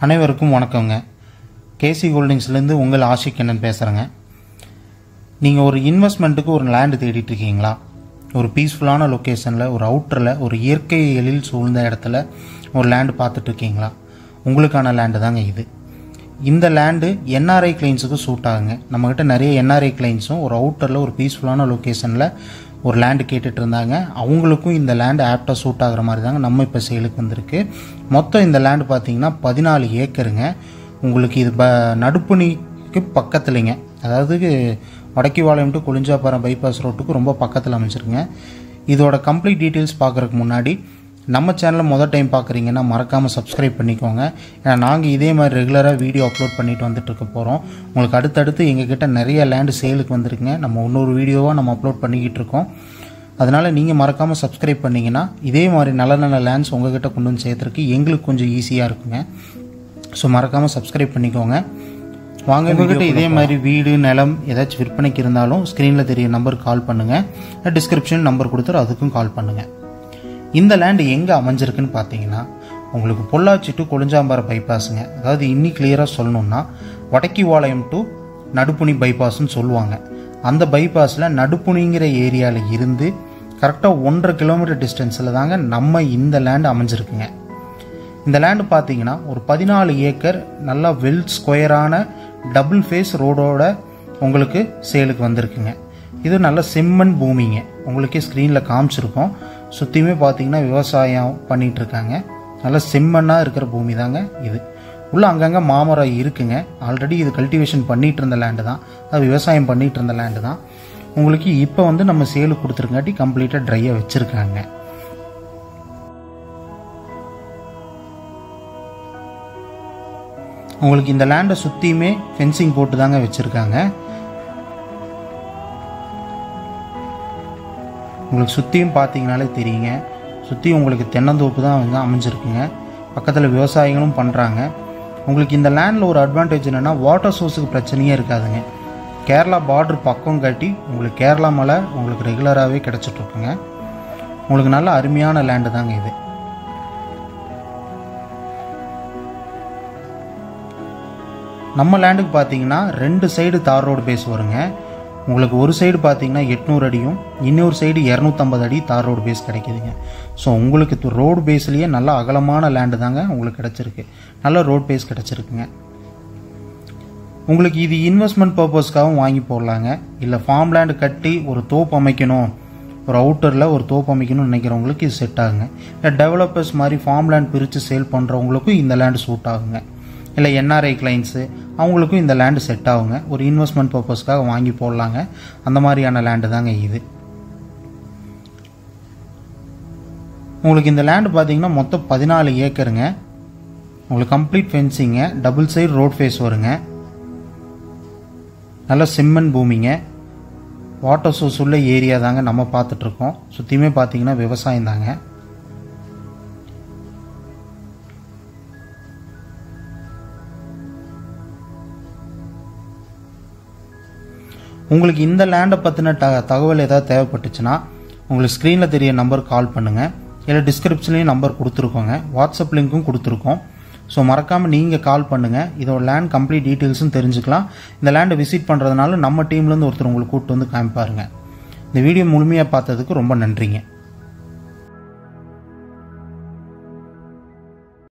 அனைவருக்கும் வணக்கங்க. கேசி ஹோல்டிங்ஸ்லேருந்து உங்கள் ஆஷிக் கண்ணன் பேசுகிறேங்க. நீங்கள் ஒரு இன்வெஸ்ட்மெண்ட்டுக்கு ஒரு லேண்டு தேடிட்டு இருக்கீங்களா? ஒரு பீஸ்ஃபுல்லான லொக்கேஷனில், ஒரு அவுட்டரில், ஒரு இயற்கை எழில் சூழ்ந்த இடத்துல ஒரு லேண்டு பார்த்துட்ருக்கீங்களா? உங்களுக்கான லேண்டு தாங்க இது. இந்த லேண்டு என்ஆர்ஐ கிளைண்ட்ஸுக்கு சூட் ஆகுங்க. நம்மக்கிட்ட நிறைய என்ஆர்ஐ கிளைண்ட்ஸும் ஒரு அவுட்டரில் ஒரு பீஸ்ஃபுல்லான லொக்கேஷனில் ஒரு லேண்டு கேட்டுட்டு இருந்தாங்க. அவங்களுக்கும் இந்த லேண்டு ஆப்டாக சூட் ஆகிற மாதிரி தாங்க நம்ம இப்போ சேலுக்கு வந்திருக்கு. மொத்தம் இந்த லேண்டு பார்த்தீங்கன்னா 14 ஏக்கருங்க. உங்களுக்கு இது நடுப்புணிக்கு பக்கத்துலைங்க, அதாவது வடக்கிவாளையம் டு கொளிஞ்சாப்பாறம் பைபாஸ் ரோட்டுக்கு ரொம்ப பக்கத்தில் அமைச்சிருங்க. இதோட கம்ப்ளீட் டீட்டெயில்ஸ் பார்க்குறதுக்கு முன்னாடி நம்ம சேனலை முதல் டைம் பார்க்குறீங்கன்னா மறக்காமல் சப்ஸ்கிரைப் பண்ணிக்கோங்க. ஏன்னா நாங்கள் இதே மாதிரி ரெகுலராக வீடியோ அப்லோட் பண்ணிட்டு வந்துட்டுருக்க போகிறோம். உங்களுக்கு அடுத்தடுத்து எங்ககிட்ட நிறைய லேண்டு சேலுக்கு வந்துருக்குங்க. நம்ம இன்னொரு வீடியோவாக நம்ம அப்லோட் பண்ணிக்கிட்டு இருக்கோம். அதனால் நீங்கள் மறக்காமல் சப்ஸ்கிரைப் பண்ணிங்கன்னா இதே மாதிரி நல்ல நல்ல லேண்ட்ஸ் உங்கள்கிட்ட கொண்டு வந்து சேர்த்துருக்கு எங்களுக்கு கொஞ்சம் ஈஸியாக இருக்குங்க. ஸோ மறக்காமல் சப்ஸ்கிரைப் பண்ணிக்கோங்க. வாங்க, உங்கள்கிட்ட இதே மாதிரி வீடு நிலம் ஏதாச்சும் விற்பனைக்கு இருந்தாலும் ஸ்க்ரீனில் தெரிய நம்பருக்கு கால் பண்ணுங்கள். டிஸ்கிரிப்ஷன் நம்பர் கொடுத்துரு, அதுக்கும் கால் பண்ணுங்கள். இந்த லேண்டு எங்கே அமைஞ்சிருக்குன்னு பார்த்தீங்கன்னா உங்களுக்கு பொள்ளாச்சி டு கொளிஞ்சாம்பாறை பைபாஸுங்க. அதாவது இன்னி கிளியராக சொல்லணுன்னா வடக்கிவாளையம் டு நடுப்புணி பைபாஸ்ன்னு சொல்லுவாங்க. அந்த பைபாஸில் நடுப்புணிங்கிற ஏரியாவில் இருந்து கரெக்டாக 1.5 கிலோமீட்டர் டிஸ்டன்ஸில் தாங்க நம்ம இந்த லேண்டு அமைஞ்சிருக்குங்க. இந்த லேண்டு பார்த்தீங்கன்னா ஒரு 14 ஏக்கர் நல்லா வெல் ஸ்கொயரான டபுள் ஃபேஸ் ரோடோட உங்களுக்கு சேலுக்கு வந்திருக்குங்க. இது நல்ல செம்மண் பூமிங்க. உங்களுக்கே ஸ்க்ரீனில் காமிச்சிருக்கோம். சுற்றியுமே பார்த்தீங்கன்னா விவசாயம் பண்ணிகிட்டு இருக்காங்க. நல்ல செம்மண்ணாக இருக்கிற பூமி தாங்க இது. உள்ளே அங்கங்கே மாமரம் இருக்குங்க. ஆல்ரெடி இது கல்டிவேஷன் பண்ணிகிட்டு இருந்த லேண்டு தான், அது விவசாயம் பண்ணிகிட்டு இருந்த லேண்டு தான். உங்களுக்கு இப்போ நம்ம சேலு கொடுத்துருங்காட்டி கம்ப்ளீட்டாக ட்ரையாக வச்சுருக்காங்க. உங்களுக்கு இந்த லேண்டை சுற்றியுமே ஃபென்சிங் போட்டு தாங்க வச்சுருக்காங்க. உங்களுக்கு சுற்றியும் பார்த்தீங்கனாலே தெரியுங்க. சுற்றி உங்களுக்கு தென்னந்தோப்பு தான் அமைஞ்சிருக்குங்க. பக்கத்தில் விவசாயிகளும் பண்ணுறாங்க. உங்களுக்கு இந்த லேண்டில் ஒரு அட்வான்டேஜ் என்னென்னா வாட்டர் சோர்ஸுக்கு பிரச்சனையே இருக்காதுங்க. கேரளா பார்டர் பக்கம் காட்டி உங்களுக்கு கேரளா மலை உங்களுக்கு ரெகுலராகவே கிடச்சிட்ருக்குங்க. உங்களுக்கு நல்ல அருமையான லேண்டு தாங்க இது. நம்ம லேண்டுக்கு பார்த்தீங்கன்னா 2 சைடு தார் ரோடு பேஸ் வருங்க. உங்களுக்கு ஒரு சைடு பார்த்தீங்கன்னா 800 அடியும் இன்னொரு சைடு 250 அடி தார் ரோடு பேஸ் கிடைக்குதுங்க. ஸோ உங்களுக்கு ரோடு பேஸ்லேயே நல்ல அகலமான லேண்டு தாங்க உங்களுக்கு கிடச்சிருக்கு. நல்ல ரோடு பேஸ் கிடச்சிருக்குங்க. உங்களுக்கு இது இன்வெஸ்ட்மெண்ட் பர்பஸ்க்காகவும் வாங்கி போடலாங்க. இல்லை ஃபார்ம் லேண்டு கட்டி ஒரு தோப்பு அமைக்கணும், ஒரு அவுட்டரில் ஒரு தோப்பு அமைக்கணும்னு நினைக்கிறவங்களுக்கு இது செட் ஆகுங்க. இல்லை டெவலப்பர்ஸ் மாதிரி ஃபார்ம் லேண்ட் பிரித்து சேல் பண்ணுறவங்களுக்கும் இந்த லேண்டு சூட் ஆகுங்க. இல்லை என்ஆர்ஐ கிளைண்ட்ஸு அவங்களுக்கும் இந்த லேண்டு செட் ஆகுங்க. ஒரு இன்வெஸ்ட்மெண்ட் பர்பஸ்க்காக வாங்கி போடலாங்க. அந்த மாதிரியான லேண்டு தாங்க இது. உங்களுக்கு இந்த லேண்டு பார்த்தீங்கன்னா மொத்தம் 14 ஏக்கருங்க. உங்களுக்கு கம்ப்ளீட் ஃபென்சிங்க, டபுள் சைடு ரோட் ஃபேஸ் வருங்க. நல்ல செம்மண் பூமிங்க. வாட்டர் சோர்ஸ் உள்ள ஏரியா தாங்க நம்ம பார்த்துட்ருக்கோம். சுற்றியுமே பார்த்தீங்கன்னா விவசாயம் தாங்க. உங்களுக்கு இந்த லேண்டை பற்றின தகவல் ஏதாவது தேவைப்பட்டுச்சுன்னா உங்களுக்கு ஸ்க்ரீனில் தெரிய நம்பருக்கு கால் பண்ணுங்கள். இல்லை டிஸ்கிரிப்ஷன்லேயும் நம்பர் கொடுத்துருக்கோங்க, வாட்ஸ்அப் லிங்க்கும் கொடுத்துருக்கோம். ஸோ மறக்காமல் நீங்கள் கால் பண்ணுங்கள். இதோட லேண்ட் கம்ப்ளீட் டீட்டெயில்ஸும் தெரிஞ்சுக்கலாம். இந்த லேண்டை விசிட் பண்ணுறதுனால நம்ம டீம்லேருந்து ஒருத்தர் உங்களுக்கு கூப்பிட்டு வந்து காமிப்பாருங்க. இந்த வீடியோ முழுமையாக பார்த்ததுக்கு ரொம்ப நன்றிங்க.